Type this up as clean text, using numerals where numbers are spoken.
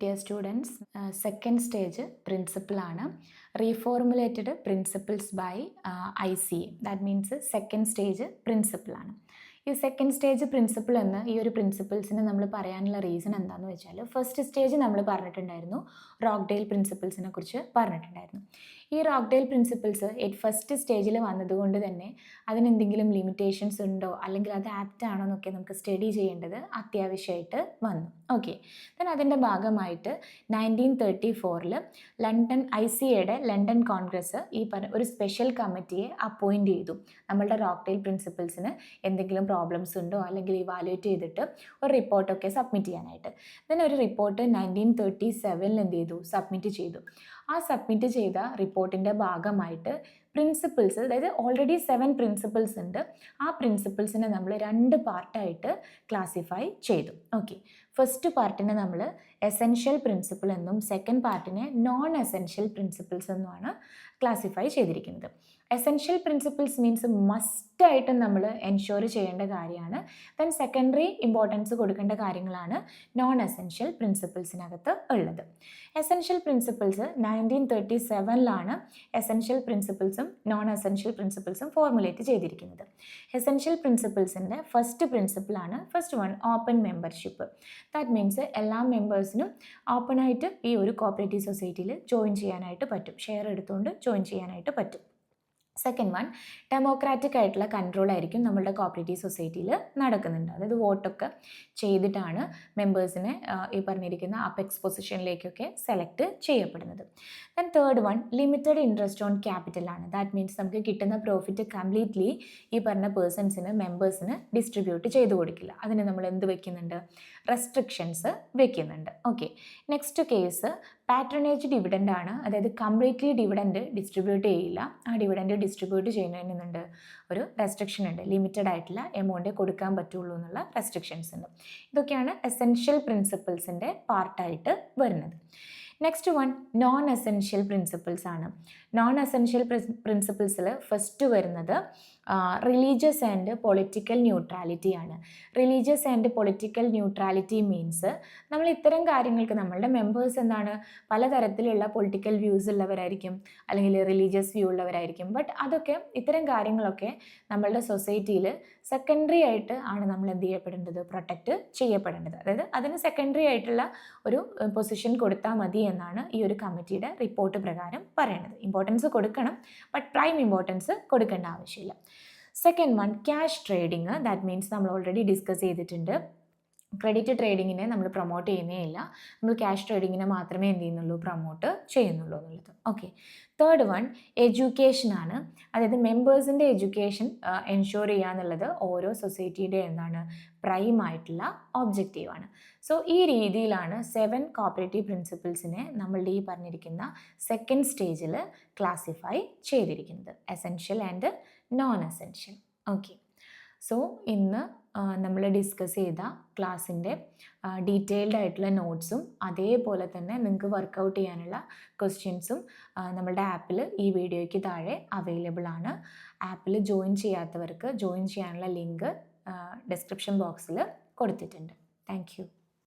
Dear students, second stage principle ആണ് reformulated principles by ICA. That means second stage principle ആണ്. ഈ second stage principle എന്ന് ഈ ഒരു പ്രിൻസിപ്പിൾസിന് നമ്മൾ പറയാനുള്ള റീസൺ എന്താണെന്ന് വെച്ചാൽ ഫസ്റ്റ് സ്റ്റേജ് നമ്മൾ പറഞ്ഞിട്ടുണ്ടായിരുന്നു റോക്ക്ഡെയിൽ പ്രിൻസിപ്പിൾസിനെ കുറിച്ച് പറഞ്ഞിട്ടുണ്ടായിരുന്നു. ഈ റോക്ക്ഡെയിൽ പ്രിൻസിപ്പിൾസ് ഫസ്റ്റ് സ്റ്റേജിൽ വന്നതുകൊണ്ട് തന്നെ അതിനെന്തെങ്കിലും ലിമിറ്റേഷൻസ് ഉണ്ടോ അല്ലെങ്കിൽ അത് ആപ്റ്റ് ആണോ എന്നൊക്കെ നമുക്ക് സ്റ്റഡി ചെയ്യേണ്ടത് അത്യാവശ്യമായിട്ട് വന്നു. ഓക്കെ, ദെൻ അതിൻ്റെ ഭാഗമായിട്ട് 1934 ലണ്ടൻ ICAയുടെ ലണ്ടൻ കോൺഗ്രസ് ഈ ഒരു സ്പെഷ്യൽ കമ്മിറ്റിയെ അപ്പോയിൻറ്റ് ചെയ്തു. നമ്മളുടെ റോക്ക്ഡെയിൽ പ്രിൻസിപ്പിൾസിന് എന്തെങ്കിലും പ്രോബ്ലംസ് ഉണ്ടോ അല്ലെങ്കിൽ ഇവാലുവേറ്റ് ചെയ്തിട്ട് ഒരു റിപ്പോർട്ടൊക്കെ സബ്മിറ്റ് ചെയ്യാനായിട്ട്. ദെൻ ഒരു റിപ്പോർട്ട് 1937 എന്ത് ചെയ്തു, സബ്മിറ്റ് ചെയ്തു. ആ സബ്മിറ്റ് ചെയ്ത റിപ്പോർട്ടിൻ്റെ ഭാഗമായിട്ട് പ്രിൻസിപ്പിൾസ്, അതായത് ഓൾറെഡി 7 പ്രിൻസിപ്പിൾസ് ഉണ്ട്, ആ പ്രിൻസിപ്പിൾസിനെ നമ്മൾ 2 പാർട്ടായിട്ട് ക്ലാസിഫൈ ചെയ്തു. ഓക്കെ, ഫസ്റ്റ് പാർട്ടിനെ നമ്മൾ എസെൻഷ്യൽ പ്രിൻസിപ്പിൾ എന്നും സെക്കൻഡ് പാർട്ടിനെ നോൺ എസെൻഷ്യൽ പ്രിൻസിപ്പിൾസ് എന്നുമാണ് ക്ലാസിഫൈ ചെയ്തിരിക്കുന്നത്. എസെൻഷ്യൽ പ്രിൻസിപ്പിൾസ് മീൻസ് മസ്റ്റായിട്ടും നമ്മൾ എൻഷുർ ചെയ്യേണ്ട കാര്യമാണ്. ദെൻ സെക്കൻഡറി ഇമ്പോർട്ടൻസ് കൊടുക്കേണ്ട കാര്യങ്ങളാണ് നോൺ എസെൻഷ്യൽ പ്രിൻസിപ്പിൾസിനകത്ത് ഉള്ളത്. എസെൻഷ്യൽ പ്രിൻസിപ്പിൾസ് 1937 എസെൻഷ്യൽ പ്രിൻസിപ്പിൾസും നോൺ എസെൻഷ്യൽ പ്രിൻസിപ്പിൾസും ഫോർമുലേറ്റ് ചെയ്തിരിക്കുന്നത്. എസെൻഷ്യൽ പ്രിൻസിപ്പിൾസിൻ്റെ ഫസ്റ്റ് പ്രിൻസിപ്പിളാണ് first one, open membership. That means എല്ലാ മെമ്പേഴ്സിനും ഓപ്പണായിട്ട് ഈ ഒരു കോപ്പറേറ്റീവ് സൊസൈറ്റിയിൽ ജോയിൻ ചെയ്യാനായിട്ട് പറ്റും, ഷെയർ എടുത്തുകൊണ്ട് ജോയിൻ ചെയ്യാനായിട്ട് പറ്റും. സെക്കൻഡ് വൺ, ഡെമോക്രാറ്റിക് ആയിട്ടുള്ള കൺട്രോൾ ആയിരിക്കും നമ്മളുടെ കോപ്പറേറ്റീവ് സൊസൈറ്റിയിൽ നടക്കുന്നുണ്ട്. അതായത് വോട്ടൊക്കെ ചെയ്തിട്ടാണ് മെമ്പേഴ്സിനെ ഈ പറഞ്ഞിരിക്കുന്ന അപ്പെക്സ് പൊസിഷനിലേക്കൊക്കെ സെലക്ട് ചെയ്യപ്പെടുന്നത്. Then third one, limited interest on ക്യാപിറ്റലാണ്. ദാറ്റ് മീൻസ് നമുക്ക് കിട്ടുന്ന പ്രോഫിറ്റ് കംപ്ലീറ്റ്ലി ഈ പറഞ്ഞ പേഴ്സൺസിന്, മെമ്പേഴ്സിന് ഡിസ്ട്രിബ്യൂട്ട് ചെയ്ത് കൊടുക്കില്ല. അതിന് നമ്മൾ എന്ത് വെക്കുന്നുണ്ട്, റെസ്ട്രിക്ഷൻസ് വെക്കുന്നുണ്ട്. Okay, next case patronage dividend ആണ്. അതായത് കംപ്ലീറ്റ്ലി ഡിവിഡൻഡ് ഡിസ്ട്രിബ്യൂട്ട് ചെയ്യില്ല. ആ ഡിവിഡൻഡ് ഡിസ്ട്രിബ്യൂട്ട് ചെയ്യുന്നതിനുണ്ട് ഒരു റെസ്ട്രിക്ഷൻ ഉണ്ട്, ലിമിറ്റഡ് ആയിട്ടുള്ള എമൗണ്ടേ കൊടുക്കാൻ പറ്റുള്ളൂ എന്നുള്ള റെസ്ട്രിക്ഷൻസ് ഉണ്ട്. ഇതൊക്കെയാണ് എസെൻഷ്യൽ പ്രിൻസിപ്പിൾസിൻ്റെ പാർട്ടായിട്ട് വരുന്നത്. Next one, non essential principles ആണ്. നോൺ എസെൻഷ്യൽ പ്രിൻസിപ്പിൾസിൽ ഫസ്റ്റ് വരുന്നത് റിലീജിയസ് ആൻഡ് പൊളിറ്റിക്കൽ ന്യൂട്രാലിറ്റി ആണ്. Religious and political neutrality means നമ്മൾ ഇത്തരം കാര്യങ്ങൾക്ക്, നമ്മളുടെ മെമ്പേഴ്സ് എന്താണ്, പലതരത്തിലുള്ള പൊളിറ്റിക്കൽ വ്യൂസ് ഉള്ളവരായിരിക്കും അല്ലെങ്കിൽ റിലീജിയസ് വ്യൂ ഉള്ളവരായിരിക്കും. ബട്ട് അതൊക്കെ, ഇത്തരം കാര്യങ്ങളൊക്കെ നമ്മളുടെ സൊസൈറ്റിയിൽ സെക്കൻഡറി ആയിട്ട് ആണ് നമ്മൾ എന്ത് ചെയ്യപ്പെടേണ്ടത്, പ്രൊട്ടക്റ്റ് ചെയ്യപ്പെടേണ്ടത്. അതായത് അതിന് സെക്കൻഡറി ആയിട്ടുള്ള ഒരു പൊസിഷൻ കൊടുത്താൽ മതി എന്നാണ് ഈ ഒരു കമ്മിറ്റിയുടെ റിപ്പോർട്ട് പ്രകാരം പറയുന്നത്. ഇമ്പോർട്ടൻസ് കൊടുക്കണം, ബട്ട് പ്രൈം ഇമ്പോർട്ടൻസ് കൊടുക്കേണ്ട ആവശ്യമില്ല. Second one, cash trading. That means നമ്മൾ ഓൾറെഡി ഡിസ്കസ് ചെയ്തിട്ടുണ്ട്. ക്രെഡിറ്റ് ട്രേഡിങ്ങിനെ നമ്മൾ പ്രൊമോട്ട് ചെയ്യുന്നേ ഇല്ല, നമ്മൾ ക്യാഷ് ട്രേഡിങ്ങിനെ മാത്രമേ എന്ത് ചെയ്യുന്നുള്ളൂ, പ്രൊമോട്ട് ചെയ്യുന്നുള്ളൂ എന്നുള്ളത്. ഓക്കെ, തേർഡ് വൺ, എഡ്യൂക്കേഷനാണ്. അതായത് മെമ്പേഴ്സിൻ്റെ എഡ്യൂക്കേഷൻ എൻഷുർ ചെയ്യുക എന്നുള്ളത് ഓരോ സൊസൈറ്റിയുടെ എന്താണ്, പ്രൈം ആയിട്ടുള്ള ഒബ്ജക്റ്റീവാണ്. സോ ഈ രീതിയിലാണ് 7 കോപ്പറേറ്റീവ് പ്രിൻസിപ്പിൾസിനെ നമ്മളുടെ ഈ പറഞ്ഞിരിക്കുന്ന സെക്കൻഡ് സ്റ്റേജിൽ ക്ലാസിഫൈ ചെയ്തിരിക്കുന്നത്, essential and non essential. Okay, so ഇന്ന് നമ്മൾ ഡിസ്കസ് ചെയ്ത ക്ലാസ്സിൻ്റെ ഡീറ്റെയിൽഡ് ആയിട്ടുള്ള നോട്ട്സും അതേപോലെ തന്നെ നിങ്ങൾക്ക് വർക്കൗട്ട് ചെയ്യാനുള്ള ക്വസ്റ്റ്യൻസും നമ്മളുടെ ആപ്പിൽ ഈ വീഡിയോയ്ക്ക് താഴെ അവൈലബിൾ ആണ്. ആപ്പിൽ ജോയിൻ ചെയ്യാത്തവർക്ക് ജോയിൻ ചെയ്യാനുള്ള ലിങ്ക് ഡിസ്ക്രിപ്ഷൻ ബോക്സിൽ കൊടുത്തിട്ടുണ്ട്. Thank you.